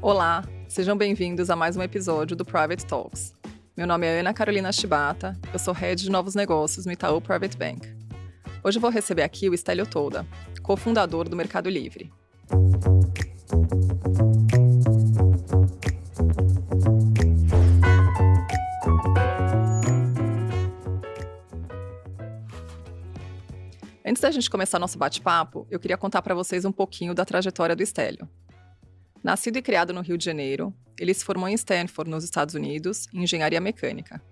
Olá, sejam bem-vindos a mais um episódio do Private Talks. Meu nome é Ana Carolina Shibata, eu sou Head de Novos Negócios no Itaú Private Bank. Hoje eu vou receber aqui o Stélio Toda, cofundador do Mercado Livre. Antes da gente começar nosso bate-papo, eu queria contar para vocês um pouquinho da trajetória do Stélio. Nascido e criado no Rio de Janeiro, ele se formou em Stanford, nos Estados Unidos, em engenharia mecânica.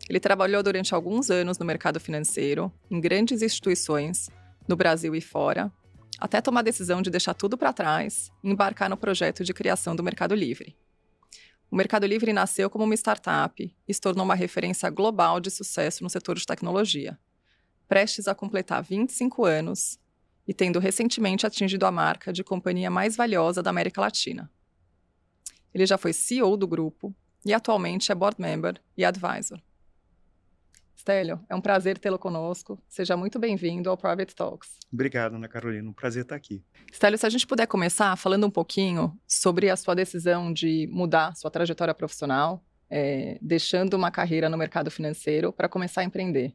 Ele trabalhou durante alguns anos no mercado financeiro, em grandes instituições, no Brasil e fora, até tomar a decisão de deixar tudo para trás e embarcar no projeto de criação do Mercado Livre. O Mercado Livre nasceu como uma startup e se tornou uma referência global de sucesso no setor de tecnologia, prestes a completar 25 anos e tendo recentemente atingido a marca de companhia mais valiosa da América Latina. Ele já foi CEO do grupo e atualmente é board member e advisor. Stélio, é um prazer tê-lo conosco. Seja muito bem-vindo ao Private Talks. Obrigado, Ana Carolina. Um prazer estar aqui. Stélio, se a gente puder começar falando um pouquinho sobre a sua decisão de mudar sua trajetória profissional, deixando uma carreira no mercado financeiro para começar a empreender.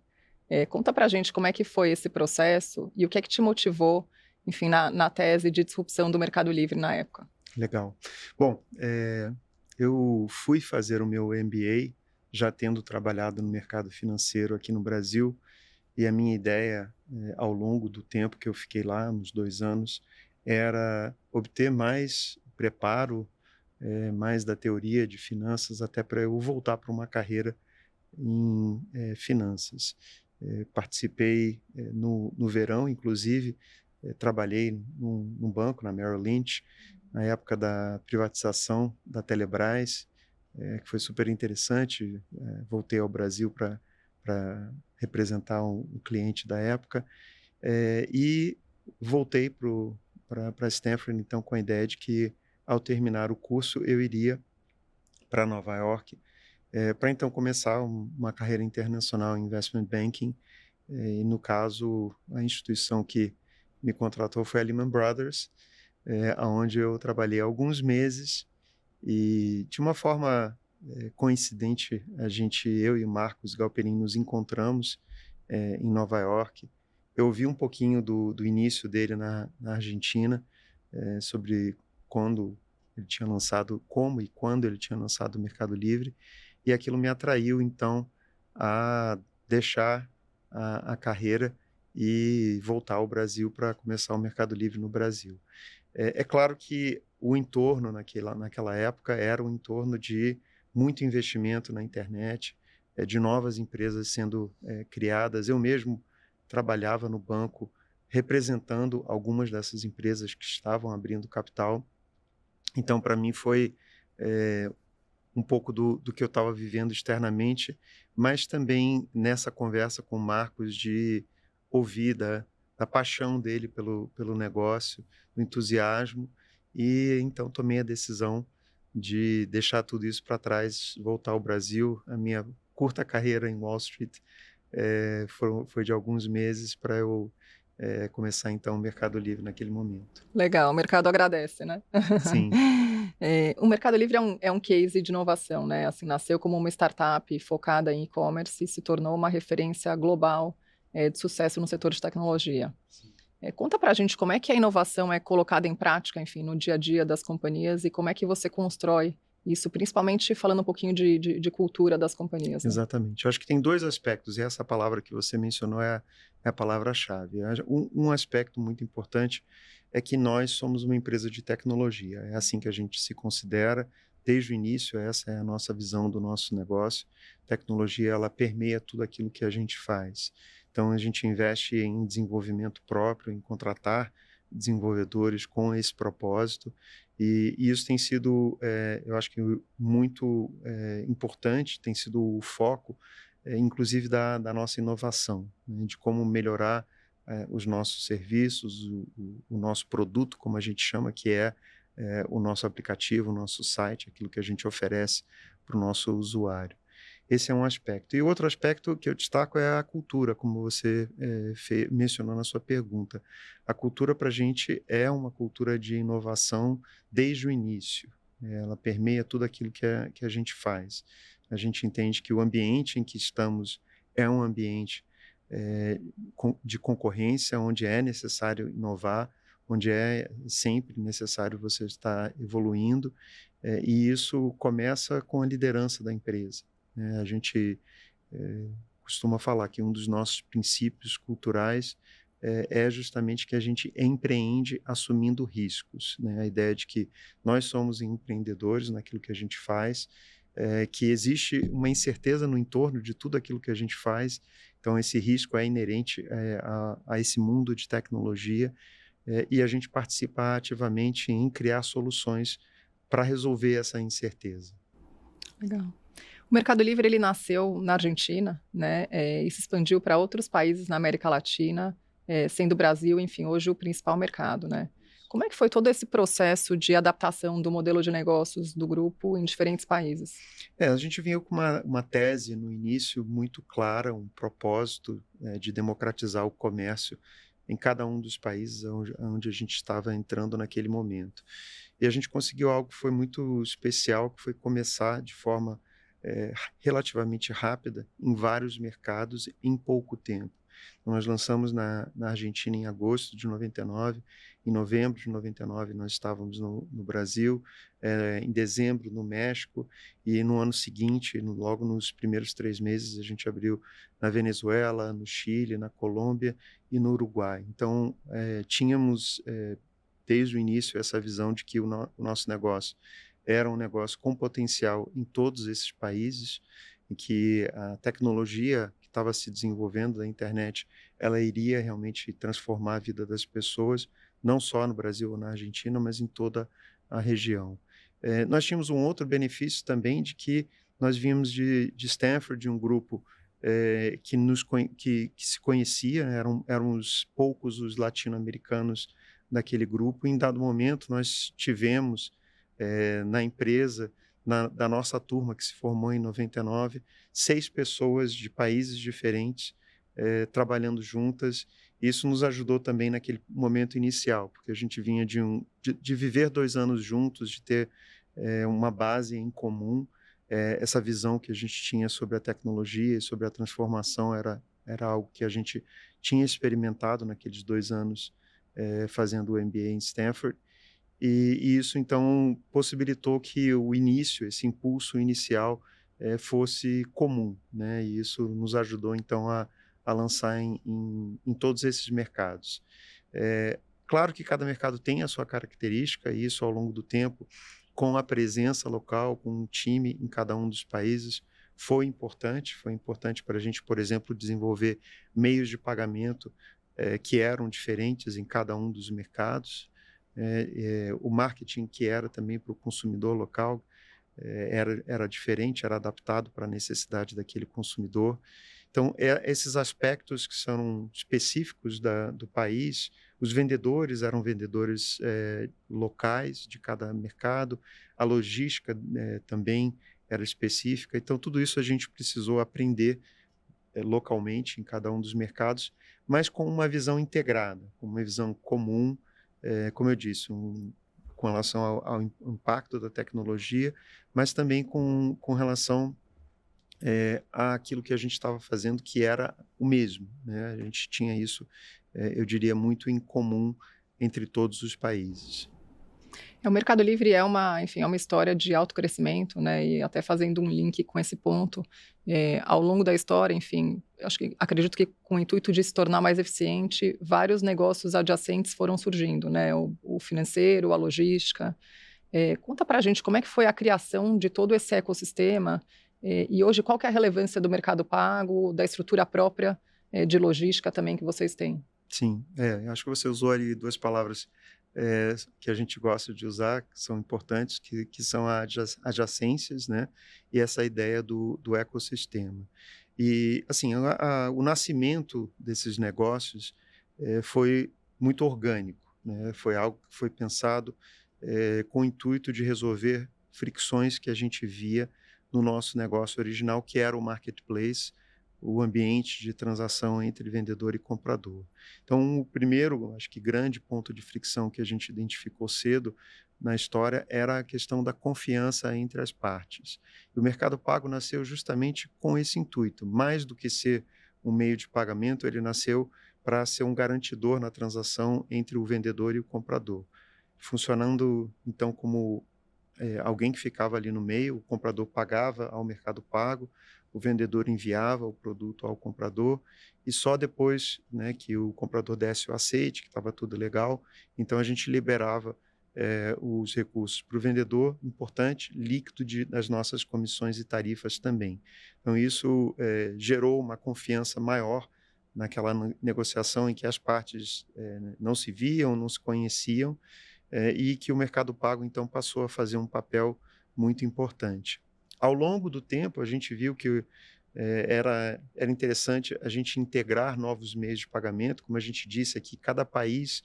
Conta pra gente como é que foi esse processo e o que é que te motivou, enfim, na tese de disrupção do Mercado Livre na época. Legal. Bom, eu fui fazer o meu MBA já tendo trabalhado no mercado financeiro aqui no Brasil, e a minha ideia, ao longo do tempo que eu fiquei lá, uns 2 anos, era obter mais preparo, mais da teoria de finanças, até para eu voltar para uma carreira em finanças. Participei no verão, inclusive, trabalhei num banco, na Merrill Lynch, na época da privatização da Telebrás, que foi super interessante. Voltei ao Brasil para representar um cliente da época, e voltei para Stanford, então, com a ideia de que, ao terminar o curso, eu iria para Nova York, para então começar uma carreira internacional em investment banking, e no caso a instituição que me contratou foi a Lehman Brothers, onde eu trabalhei alguns meses, e de uma forma coincidente, eu e o Marcos Galperin nos encontramos em Nova York. Eu ouvi um pouquinho do início dele na Argentina, sobre como e quando ele tinha lançado o Mercado Livre, e aquilo me atraiu, então, a deixar a carreira e voltar ao Brasil para começar o Mercado Livre no Brasil. É claro que o entorno naquela época era um entorno de muito investimento na internet, de novas empresas sendo criadas. Eu mesmo trabalhava no banco representando algumas dessas empresas que estavam abrindo capital. Então, para mim, foi um pouco do que eu estava vivendo externamente, mas também nessa conversa com o Marcos, de ouvir da paixão dele pelo negócio, do entusiasmo, e então tomei a decisão de deixar tudo isso para trás, voltar ao Brasil. A minha curta carreira em Wall Street foi de alguns meses para eu começar então o Mercado Livre naquele momento. Legal, o mercado agradece, né? Sim. O Mercado Livre é um case de inovação, né? Assim, nasceu como uma startup focada em e-commerce e se tornou uma referência global de sucesso no setor de tecnologia. Conta pra gente como é que a inovação é colocada em prática, enfim, no dia a dia das companhias, e como é que você constrói isso, principalmente falando um pouquinho de cultura das companhias. Né? Exatamente. Eu acho que tem 2 aspectos, e essa palavra que você mencionou é a palavra-chave. Um aspecto muito importante é que nós somos uma empresa de tecnologia. É assim que a gente se considera desde o início. Essa é a nossa visão do nosso negócio. Tecnologia, ela permeia tudo aquilo que a gente faz. Então, a gente investe em desenvolvimento próprio, em contratar desenvolvedores com esse propósito, e isso tem sido, eu acho que muito importante, tem sido o foco, inclusive da nossa inovação, né, de como melhorar os nossos serviços, o nosso produto, como a gente chama, que é o nosso aplicativo, o nosso site, aquilo que a gente oferece para o nosso usuário. Esse é um aspecto. E o outro aspecto que eu destaco é a cultura, como você mencionou na sua pergunta. A cultura, para a gente, é uma cultura de inovação desde o início. ela permeia tudo aquilo que a gente faz. A gente entende que o ambiente em que estamos é um ambiente de concorrência, onde é necessário inovar, onde é sempre necessário você estar evoluindo, e isso começa com a liderança da empresa, né? A gente costuma falar que um dos nossos princípios culturais é justamente que a gente empreende assumindo riscos, né? A ideia de que nós somos empreendedores naquilo que a gente faz, que existe uma incerteza no entorno de tudo aquilo que a gente faz, então esse risco é inerente a esse mundo de tecnologia, e a gente participa ativamente em criar soluções para resolver essa incerteza. Legal. O Mercado Livre ele nasceu na Argentina, né, e se expandiu para outros países na América Latina, sendo o Brasil, enfim, hoje o principal mercado, né. Como é que foi todo esse processo de adaptação do modelo de negócios do grupo em diferentes países? A gente vinha com uma tese no início muito clara, um propósito, de democratizar o comércio em cada um dos países onde a gente estava entrando naquele momento. E a gente conseguiu algo que foi muito especial, que foi começar de forma relativamente rápida em vários mercados em pouco tempo. Nós lançamos na Argentina em agosto de 99, em novembro de 99 nós estávamos no Brasil, em dezembro no México, e no ano seguinte, logo nos primeiros 3 meses, a gente abriu na Venezuela, no Chile, na Colômbia e no Uruguai. Então, tínhamos, desde o início, essa visão de que o nosso negócio era um negócio com potencial em todos esses países, em que a tecnologia que estava se desenvolvendo da internet, ela iria realmente transformar a vida das pessoas, não só no Brasil ou na Argentina, mas em toda a região. Nós tínhamos um outro benefício também de que nós vínhamos de Stanford, de um grupo que se conhecia, né? Éramos poucos os latino-americanos daquele grupo, e em dado momento nós tivemos na empresa, da nossa turma que se formou em 99, 6 pessoas de países diferentes trabalhando juntas. Isso nos ajudou também naquele momento inicial, porque a gente vinha de viver 2 anos juntos, de ter uma base em comum, essa visão que a gente tinha sobre a tecnologia e sobre a transformação era algo que a gente tinha experimentado naqueles 2 anos fazendo o MBA em Stanford. E isso, então, possibilitou que o início, esse impulso inicial, fosse comum, né? E isso nos ajudou, então, a lançar em todos esses mercados. Claro que cada mercado tem a sua característica, e isso, ao longo do tempo, com a presença local, com um time em cada um dos países, foi importante. Foi importante para a gente, por exemplo, desenvolver meios de pagamento que eram diferentes em cada um dos mercados. O marketing que era também para o consumidor local era diferente, era adaptado para a necessidade daquele consumidor. Então, esses aspectos que são específicos do país, os vendedores eram vendedores locais de cada mercado, a logística também era específica, então tudo isso a gente precisou aprender localmente em cada um dos mercados, mas com uma visão integrada, com uma visão comum, como eu disse, com relação ao impacto da tecnologia, mas também com relação àquilo que a gente estava fazendo, que era o mesmo, né? A gente tinha isso, eu diria, muito em comum entre todos os países. O Mercado Livre é uma, enfim, é uma história de autocrescimento, né, e até fazendo um link com esse ponto, ao longo da história, enfim, acredito que com o intuito de se tornar mais eficiente, vários negócios adjacentes foram surgindo, né, o financeiro, a logística. Conta pra gente como é que foi a criação de todo esse ecossistema, e hoje qual que é a relevância do Mercado Pago, da estrutura própria, de logística também que vocês têm? Sim, acho que você usou ali 2 palavras que a gente gosta de usar, que são importantes, que são adjacências, né, e essa ideia do ecossistema. E, assim, o nascimento desses negócios foi muito orgânico, né, foi algo que foi pensado com o intuito de resolver fricções que a gente via no nosso negócio original, que era o marketplace, o ambiente de transação entre vendedor e comprador. Então, o primeiro, acho que grande ponto de fricção que a gente identificou cedo na história era a questão da confiança entre as partes. E o Mercado Pago nasceu justamente com esse intuito, mais do que ser um meio de pagamento, ele nasceu para ser um garantidor na transação entre o vendedor e o comprador, funcionando então como alguém que ficava ali no meio, o comprador pagava ao Mercado Pago, o vendedor enviava o produto ao comprador e só depois, né, que o comprador desse o aceite, que estava tudo legal, então a gente liberava os recursos para o vendedor, importante, líquido das nossas comissões e tarifas também. Então isso gerou uma confiança maior naquela negociação em que as partes não se viam, não se conheciam, e que o Mercado Pago, então, passou a fazer um papel muito importante. Ao longo do tempo, a gente viu que era interessante a gente integrar novos meios de pagamento. Como a gente disse aqui, cada país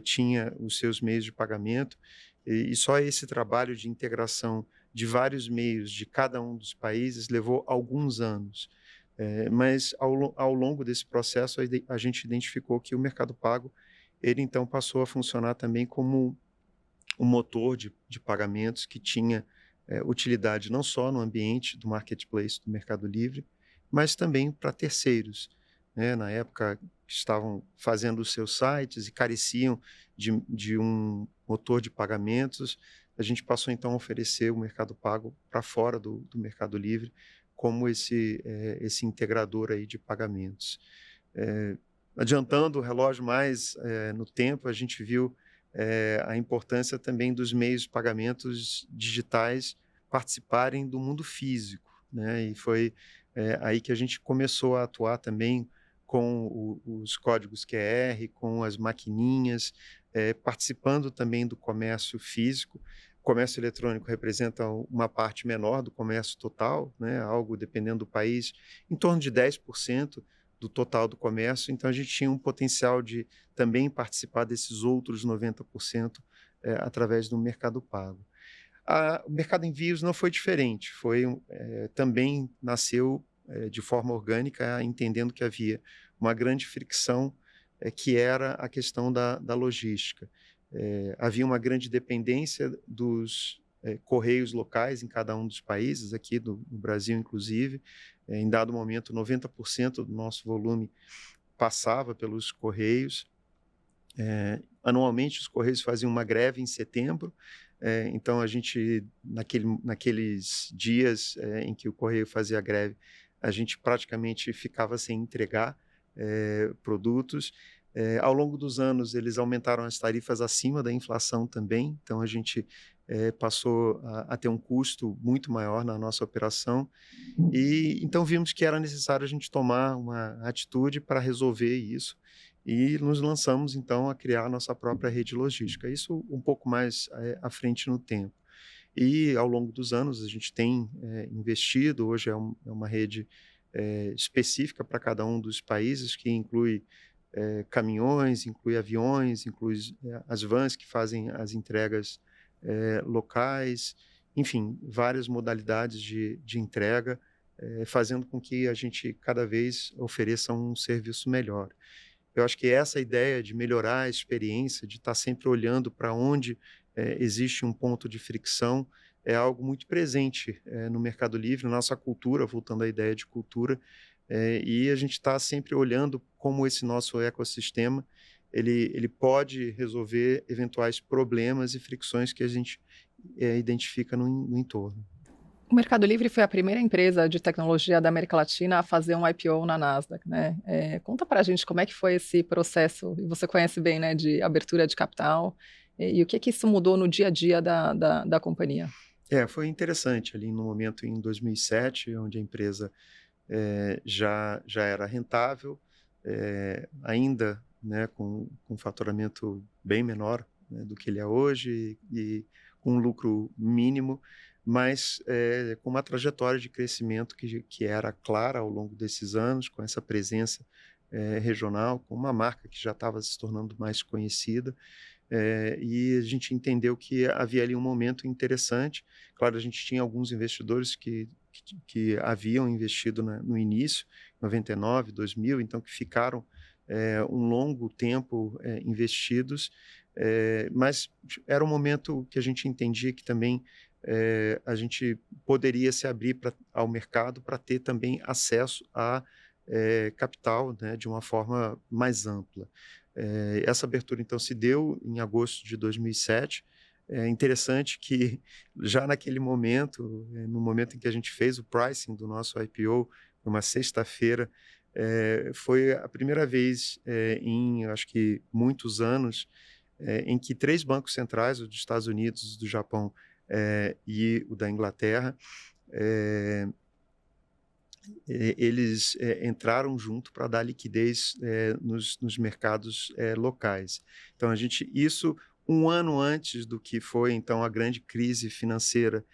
tinha os seus meios de pagamento, e só esse trabalho de integração de vários meios de cada um dos países levou alguns anos. Mas ao longo desse processo, a gente identificou que o Mercado Pago ele então passou a funcionar também como um motor de pagamentos que tinha utilidade não só no ambiente do marketplace do Mercado Livre, mas também para terceiros, né? Na época que estavam fazendo os seus sites e careciam de um motor de pagamentos, a gente passou então a oferecer o Mercado Pago para fora do Mercado Livre como esse integrador aí de pagamentos. Adiantando o relógio mais no tempo, a gente viu a importância também dos meios de pagamentos digitais participarem do mundo físico, né? E foi aí que a gente começou a atuar também com os códigos QR, com as maquininhas, participando também do comércio físico. O comércio eletrônico representa uma parte menor do comércio total, né? Algo, dependendo do país, em torno de 10% do total do comércio, então a gente tinha um potencial de também participar desses outros 90% através do Mercado Pago. O Mercado Envios não foi diferente, também nasceu de forma orgânica, entendendo que havia uma grande fricção que era a questão da logística. Havia uma grande dependência dos correios locais em cada um dos países, aqui no Brasil inclusive. Em dado momento, 90% do nosso volume passava pelos correios. Anualmente, os correios faziam uma greve em setembro, então a gente, naqueles dias em que o correio fazia a greve, a gente praticamente ficava sem entregar produtos. Ao longo dos anos, eles aumentaram as tarifas acima da inflação também, então a gente passou a ter um custo muito maior na nossa operação, e então vimos que era necessário a gente tomar uma atitude para resolver isso, e nos lançamos então a criar a nossa própria rede logística, isso um pouco mais à frente no tempo. E ao longo dos anos a gente tem investido, hoje é uma rede específica para cada um dos países, que inclui caminhões, inclui aviões, inclui as vans que fazem as entregas locais, enfim, várias modalidades de entrega, fazendo com que a gente cada vez ofereça um serviço melhor. Eu acho que essa ideia de melhorar a experiência, de estar sempre olhando para onde existe um ponto de fricção, é algo muito presente no Mercado Livre, na nossa cultura, voltando à ideia de cultura, e a gente está sempre olhando como esse nosso ecossistema ele pode resolver eventuais problemas e fricções que a gente identifica no entorno. O Mercado Livre foi a primeira empresa de tecnologia da América Latina a fazer um IPO na Nasdaq, né? Conta para a gente como é que foi esse processo, e você conhece bem, né, de abertura de capital, e o que isso mudou no dia a dia da companhia? Foi interessante ali no momento em 2007, onde a empresa já era rentável, ainda, né, com um faturamento bem menor, né, do que ele é hoje, e com um lucro mínimo, mas com uma trajetória de crescimento que era clara ao longo desses anos, com essa presença regional, com uma marca que já estava se tornando mais conhecida, e a gente entendeu que havia ali um momento interessante. Claro, a gente tinha alguns investidores que que haviam investido no início, 99, 2000, então que ficaram um longo tempo investidos, mas era um momento que a gente entendia que também a gente poderia se abrir ao mercado para ter também acesso a capital, né, de uma forma mais ampla. Essa abertura, então, se deu em agosto de 2007. É interessante que já naquele momento, no momento em que a gente fez o pricing do nosso IPO, uma sexta-feira, foi a primeira vez em, acho que, muitos anos, em que 3 bancos centrais, o dos Estados Unidos, do Japão e o da Inglaterra, eles entraram junto para dar liquidez nos mercados locais. Então, isso um ano antes do que foi, então, a grande crise financeira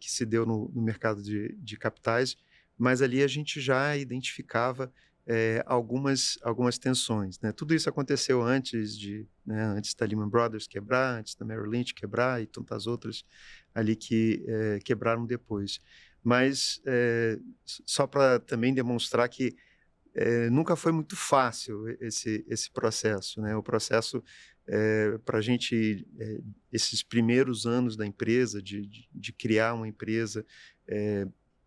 que se deu no mercado de capitais, mas ali a gente já identificava algumas tensões, né? Tudo isso aconteceu antes da Lehman Brothers quebrar, antes da Merrill Lynch quebrar e tantas outras ali que quebraram depois. Mas só para também demonstrar que nunca foi muito fácil esse processo, né? O processo para a gente, esses primeiros anos da empresa, de criar uma empresa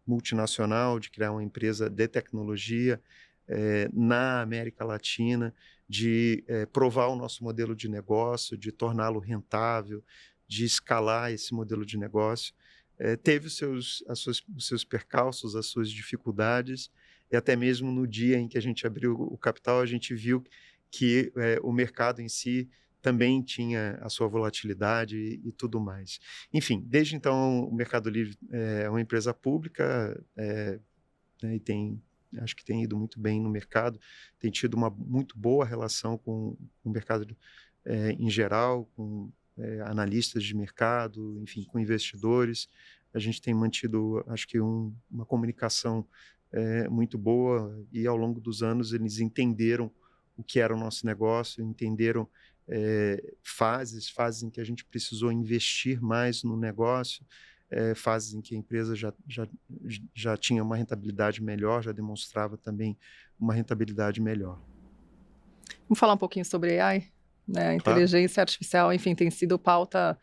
multinacional, de criar uma empresa de tecnologia na América Latina, de provar o nosso modelo de negócio, de torná-lo rentável, de escalar esse modelo de negócio. Teve os seus percalços, as suas dificuldades, e até mesmo no dia em que a gente abriu o capital, a gente viu que o mercado em si também tinha a sua volatilidade e tudo mais. Enfim, desde então, o Mercado Livre é uma empresa pública né, e acho que tem ido muito bem no mercado, tem tido uma muito boa relação com o mercado em geral, com analistas de mercado, enfim, com investidores. A gente tem mantido, acho que, uma comunicação muito boa, e ao longo dos anos eles entenderam o que era o nosso negócio, entenderam fases em que a gente precisou investir mais no negócio, fases em que a empresa já tinha uma rentabilidade melhor, já demonstrava também uma rentabilidade melhor. Vamos falar um pouquinho sobre AI? Né? A Claro. inteligência artificial, enfim, tem sido pauta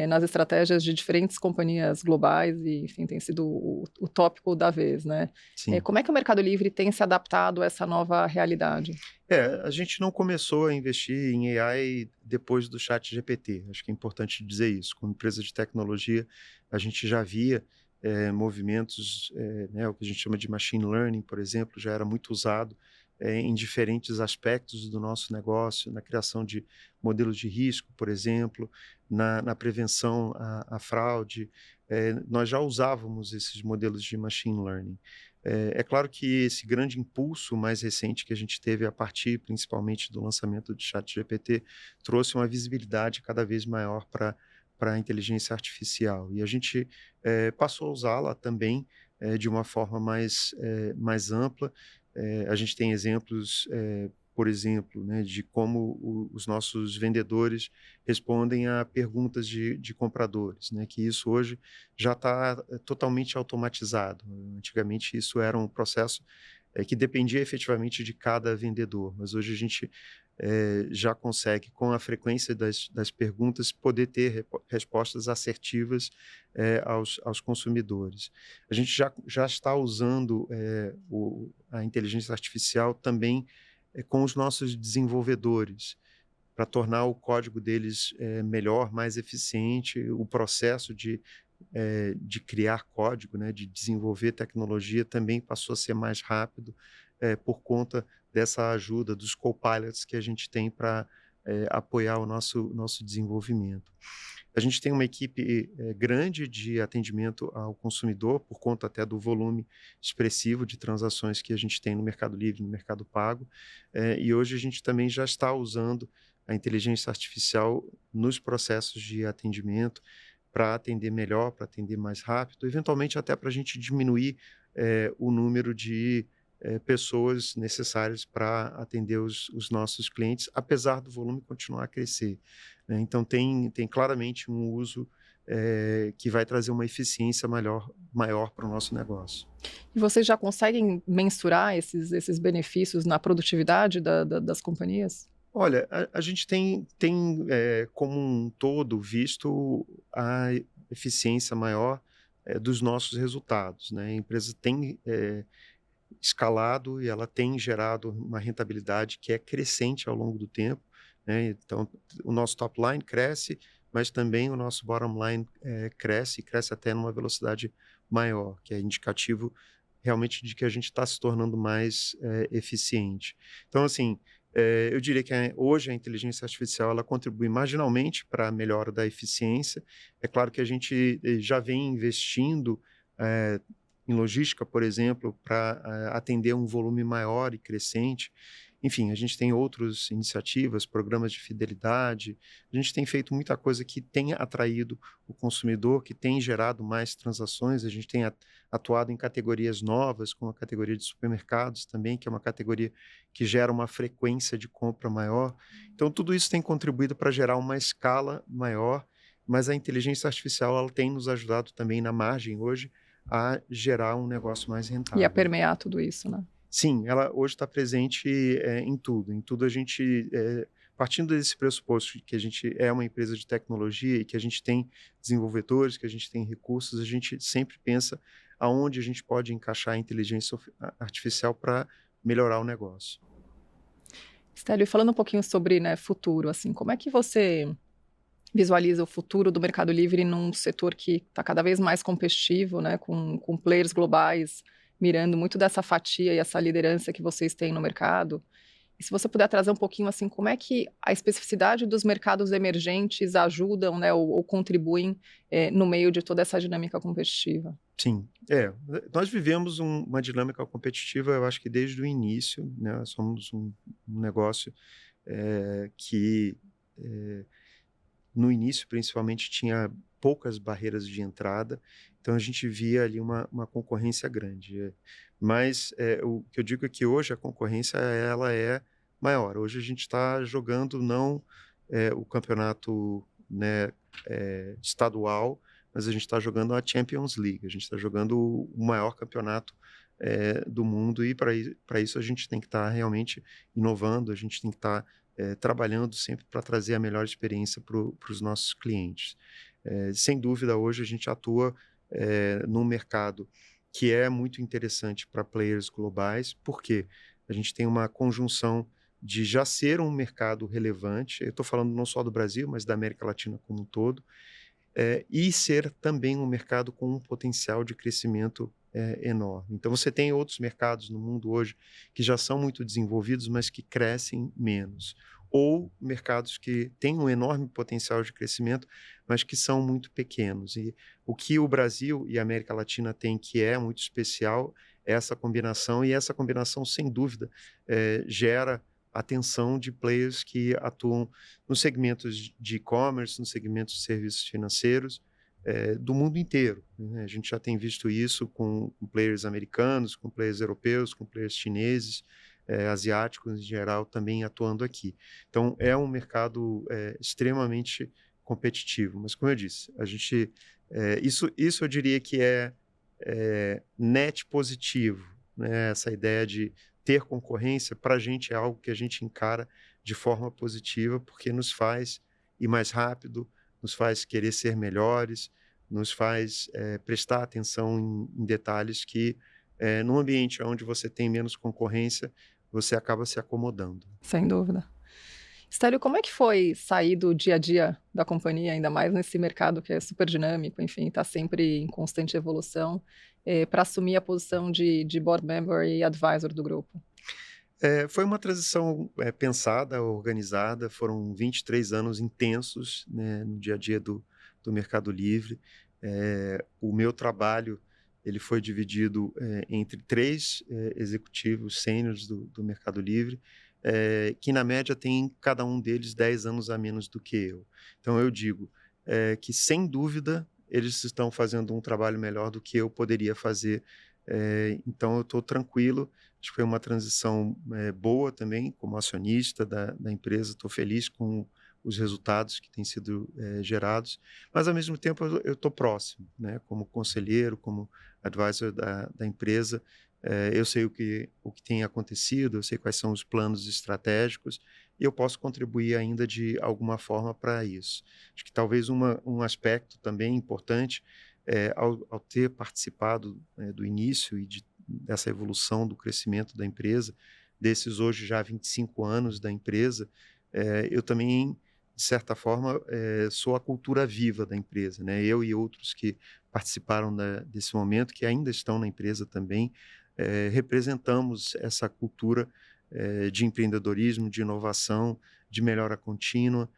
nas estratégias de diferentes companhias globais e, enfim, tem sido o tópico da vez, né? Sim. Como é que o Mercado Livre tem se adaptado a essa nova realidade? A gente não começou a investir em AI depois do ChatGPT. Acho que é importante dizer isso. Como empresa de tecnologia, a gente já via movimentos, né, o que a gente chama de machine learning, por exemplo, já era muito usado em diferentes aspectos do nosso negócio, na criação de modelos de risco, por exemplo, na prevenção à fraude. Nós já usávamos esses modelos de machine learning. É claro que esse grande impulso mais recente que a gente teve a partir, principalmente, do lançamento do ChatGPT, trouxe uma visibilidade cada vez maior para a inteligência artificial. E a gente passou a usá-la também de uma forma mais ampla. A gente tem exemplos, por exemplo, né, de como os nossos vendedores respondem a perguntas de compradores, né, que isso hoje já está totalmente automatizado. Antigamente isso era um processo que dependia efetivamente de cada vendedor, mas hoje a gente já consegue, com a frequência das perguntas, poder ter respostas assertivas aos consumidores. A gente já está usando a inteligência artificial também com os nossos desenvolvedores, para tornar o código deles melhor, mais eficiente, o processo de criar código, né, de desenvolver tecnologia também passou a ser mais rápido por conta dessa ajuda dos copilots que a gente tem para apoiar o nosso desenvolvimento. A gente tem uma equipe grande de atendimento ao consumidor, por conta até do volume expressivo de transações que a gente tem no Mercado Livre, no Mercado Pago, e hoje a gente também já está usando a inteligência artificial nos processos de atendimento para atender melhor, para atender mais rápido, eventualmente até para a gente diminuir o número de pessoas necessárias para atender os nossos clientes, apesar do volume continuar a crescer, né? Então, tem claramente um uso que vai trazer uma eficiência maior para o nosso negócio. E vocês já conseguem mensurar esses benefícios na produtividade das companhias? Olha, a gente tem como um todo visto a eficiência maior dos nossos resultados, né? A empresa tem escalado e ela tem gerado uma rentabilidade que é crescente ao longo do tempo, né? Então, o nosso top line cresce, mas também o nosso bottom line cresce, e cresce até numa velocidade maior, que é indicativo realmente de que a gente está se tornando mais eficiente. Então, assim, eu diria que hoje a inteligência artificial ela contribui marginalmente para a melhora da eficiência. É claro que a gente já vem investindo em logística, por exemplo, para atender um volume maior e crescente. Enfim, a gente tem outras iniciativas, programas de fidelidade. A gente tem feito muita coisa que tem atraído o consumidor, que tem gerado mais transações. A gente tem atuado em categorias novas, como a categoria de supermercados também, que é uma categoria que gera uma frequência de compra maior. Então, tudo isso tem contribuído para gerar uma escala maior, mas a inteligência artificial ela tem nos ajudado também na margem hoje a gerar um negócio mais E a rentável. permear tudo isso, né? Sim, ela hoje está presente em tudo. Em tudo a gente, partindo desse pressuposto de que a gente é uma empresa de tecnologia e que a gente tem desenvolvedores, que a gente tem recursos, a gente sempre pensa aonde a gente pode encaixar a inteligência artificial para melhorar o negócio. Stélio, falando um pouquinho sobre, né, futuro, assim, como é que você visualiza o futuro do Mercado Livre num setor que está cada vez mais competitivo, né, com players globais mirando muito dessa fatia e essa liderança que vocês têm no mercado? E se você puder trazer um pouquinho assim, como é que a especificidade dos mercados emergentes ajudam, né, ou contribuem no meio de toda essa dinâmica competitiva? Sim, nós vivemos uma dinâmica competitiva, eu acho que desde o início, né? Somos um negócio que no início, principalmente, tinha poucas barreiras de entrada, então a gente via ali uma concorrência grande. Mas o que eu digo é que hoje a concorrência ela é maior. Hoje a gente está jogando não o campeonato, né, estadual, mas a gente está jogando a Champions League, a gente está jogando o maior campeonato do mundo, e para isso a gente tem que estar realmente inovando, a gente tem que estar trabalhando sempre para trazer a melhor experiência para os nossos clientes. Sem dúvida, hoje a gente atua num mercado que é muito interessante para players globais, porque a gente tem uma conjunção de já ser um mercado relevante, eu estou falando não só do Brasil, mas da América Latina como um todo, e ser também um mercado com um potencial de crescimento enorme. Então, você tem outros mercados no mundo hoje que já são muito desenvolvidos, mas que crescem menos. Ou mercados que têm um enorme potencial de crescimento, mas que são muito pequenos. E o que o Brasil e a América Latina têm, que é muito especial, é essa combinação, e essa combinação, sem dúvida, gera atenção de players que atuam nos segmentos de e-commerce, nos segmentos de serviços financeiros, do mundo inteiro, né? A gente já tem visto isso com players americanos, com players europeus, com players chineses, asiáticos em geral também atuando aqui. Então, é um mercado extremamente competitivo, mas como eu disse, a gente, isso eu diria que é net positivo, né? Essa ideia de ter concorrência, para a gente é algo que a gente encara de forma positiva, porque nos faz ir mais rápido, nos faz querer ser melhores, nos faz prestar atenção em detalhes que, num ambiente onde você tem menos concorrência, você acaba se acomodando. Sem dúvida. Stélio, como é que foi sair do dia a dia da companhia, ainda mais nesse mercado que é super dinâmico, enfim, está sempre em constante evolução, para assumir a posição de board member e advisor do grupo? Foi uma transição pensada, organizada, foram 23 anos intensos, né, no dia a dia do Mercado Livre. O meu trabalho ele foi dividido entre três executivos sêniores do Mercado Livre, que na média tem cada um deles 10 anos a menos do que eu. Então eu digo que, sem dúvida, eles estão fazendo um trabalho melhor do que eu poderia fazer. Então eu estou tranquilo. Acho que foi uma transição boa também, como acionista da empresa. Estou feliz com os resultados que têm sido gerados, mas ao mesmo tempo eu estou próximo, né? Como conselheiro, como advisor da empresa, eu sei o que tem acontecido, eu sei quais são os planos estratégicos e eu posso contribuir ainda de alguma forma para isso. Acho que talvez um aspecto também importante ao ter participado do início e dessa evolução do crescimento da empresa, desses hoje já 25 anos da empresa, eu também, de certa forma, sou a cultura viva da empresa, né? Eu e outros que participaram desse momento, que ainda estão na empresa também, representamos essa cultura de empreendedorismo, de inovação, de melhora contínua,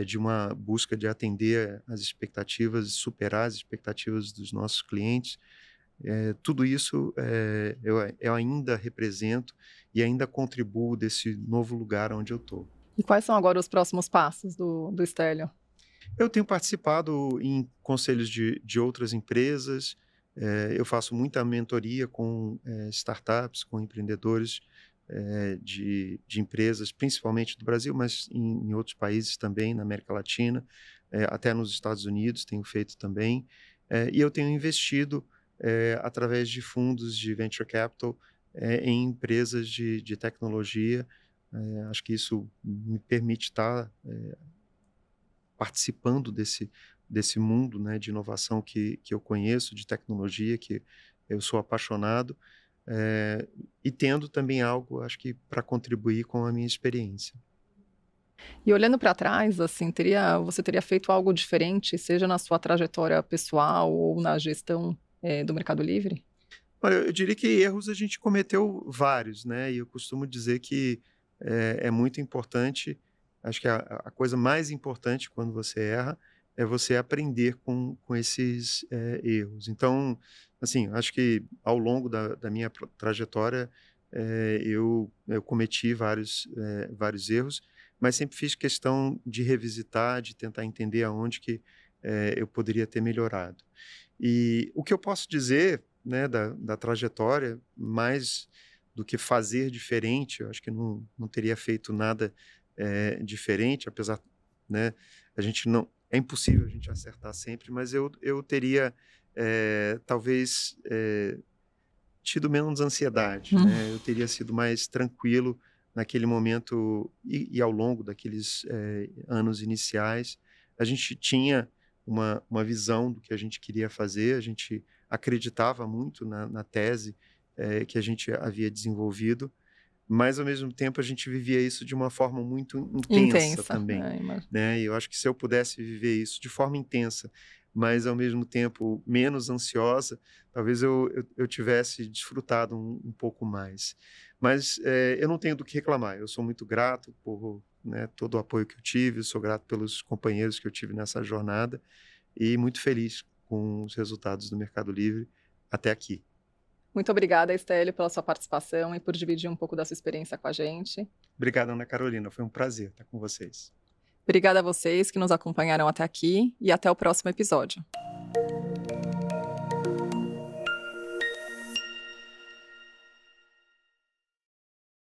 de uma busca de atender às expectativas e superar as expectativas dos nossos clientes. Tudo isso eu ainda represento e ainda contribuo desse novo lugar onde eu estou. E quais são agora os próximos passos do Stélio? Eu tenho participado em conselhos de outras empresas, eu faço muita mentoria com startups, com empreendedores de empresas, principalmente do Brasil, mas em outros países também, na América Latina, até nos Estados Unidos tenho feito também. E eu tenho investido através de fundos de venture capital em empresas de tecnologia. Acho que isso me permite estar participando desse mundo, né, de inovação que eu conheço, de tecnologia, que eu sou apaixonado, e tendo também algo, acho que, para contribuir com a minha experiência. E olhando para trás, assim, você teria feito algo diferente, seja na sua trajetória pessoal ou na gestão do Mercado Livre? Olha, eu diria que erros a gente cometeu vários, né? E eu costumo dizer que é muito importante, acho que a coisa mais importante quando você erra é você aprender com esses erros. Então, assim, acho que ao longo da minha trajetória eu cometi vários erros, mas sempre fiz questão de revisitar, de tentar entender aonde que eu poderia ter melhorado. E o que eu posso dizer, né, da trajetória, mais do que fazer diferente, eu acho que não teria feito nada diferente, apesar, né, a gente não, é impossível a gente acertar sempre, mas eu teria talvez tido menos ansiedade, né? Eu teria sido mais tranquilo naquele momento e ao longo daqueles anos iniciais. A gente tinha uma visão do que a gente queria fazer, a gente acreditava muito na tese que a gente havia desenvolvido, mas ao mesmo tempo a gente vivia isso de uma forma muito intensa também, né? E eu acho que se eu pudesse viver isso de forma intensa, mas ao mesmo tempo menos ansiosa, talvez eu tivesse desfrutado um pouco mais. Mas eu não tenho do que reclamar, eu sou muito grato por, né, todo o apoio que eu tive, sou grato pelos companheiros que eu tive nessa jornada e muito feliz com os resultados do Mercado Livre até aqui. Muito obrigada, Stélio, pela sua participação e por dividir um pouco da sua experiência com a gente. Obrigado, Ana Carolina. Foi um prazer estar com vocês. Obrigada a vocês que nos acompanharam até aqui e até o próximo episódio.